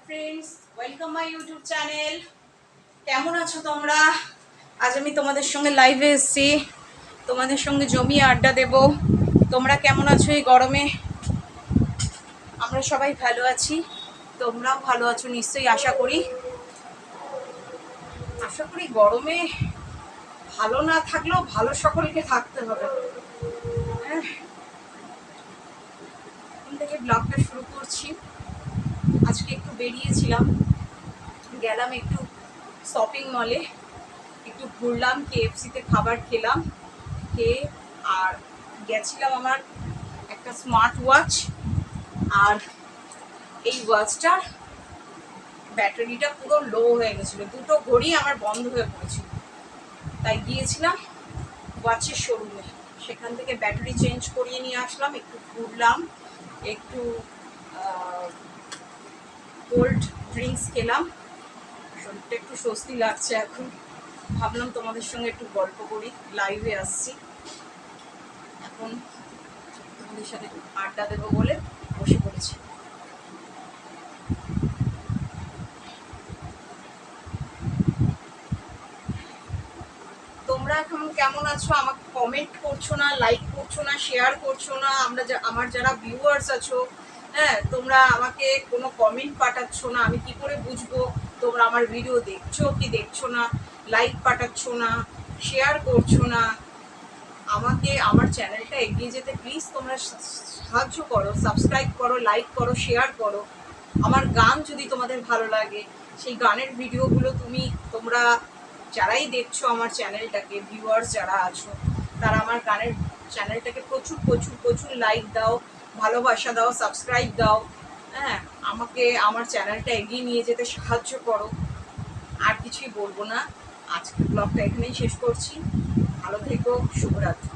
Friends, welcome my YouTube channel. কেমন আছো তোমরা? আজ আমি তোমাদের সঙ্গে লাইভে এসেছি, তোমাদের সঙ্গে জমিয়ে আড্ডা দেব। তোমরা কেমন আছো এই গরমে? আমরা সবাই ভালো আছি, তোমরাও ভালো আছো নিশ্চয়ই আশা করি। গরমে ভালো না থাকলেও ভালো সকলকে থাকতে হবে। হ্যাঁ, এখন থেকে ব্লগটা শুরু করছি। আজকে একটু বেরিয়েছিলাম, গেলাম একটু শপিং মলে, একটু ঘুরলাম, কেএফসিতে খাবার খেলাম, খেয়ে আর গেছিলাম আমার একটা স্মার্ট ওয়াচ। আর এই ওয়াচটার ব্যাটারিটা পুরো লো হয়ে গেছিলো, দুটো ঘড়ি আমার বন্ধ হয়ে পড়েছিল। তাই গিয়েছিলাম ওয়াচের শোরুমে, সেখান থেকে ব্যাটারি চেঞ্জ করিয়ে নিয়ে আসলাম, একটু ঘুরলাম, একটু কোল্ড ড্রিঙ্কস খেলাম। শরীরটা একটু স্বস্তি লাগছে এখন। ভাবলাম তোমাদের সঙ্গে একটু গল্প করি, লাইভে আসছি এখন, তোমাদের সাথে আড্ডা দেবো বলে বসে পড়েছি। তোমরা এখন কেমন আছো? আমাকে কমেন্ট করছো না, লাইক করছো না, শেয়ার করছো না। আমার যারা ভিউয়ার্স আছো, হ্যাঁ, তোমরা আমাকে কোনো কমেন্ট পাঠাচ্ছ না। আমি কি করে বুঝবো তোমরা আমার ভিডিও দেখছো কি দেখছো না? লাইক পাঠাচ্ছ না, শেয়ার করছো না। আমাকে আমার চ্যানেলটা এগিয়ে যেতে প্লিজ তোমরা সাহায্য করো, সাবস্ক্রাইব করো, লাইক করো, শেয়ার করো। আমার গান যদি তোমাদের ভালো লাগে, সেই গানের ভিডিওগুলো তোমরা যারাই দেখছো আমার চ্যানেলটাকে, ভিউয়ার্স যারা আছো, তারা আমার গানের চ্যানেলটাকে প্রচুর প্রচুর প্রচুর লাইক দাও, ভালোবাসা দাও, সাবস্ক্রাইব দাও। হ্যাঁ, আমাকে আমার চ্যানেলটা এগিয়ে নিয়ে যেতে সাহায্য করো। আর কিছুই বলবো না, আজকের ব্লগটা এখানেই শেষ করছি। ভালো থেকো, শুভরাত্রি।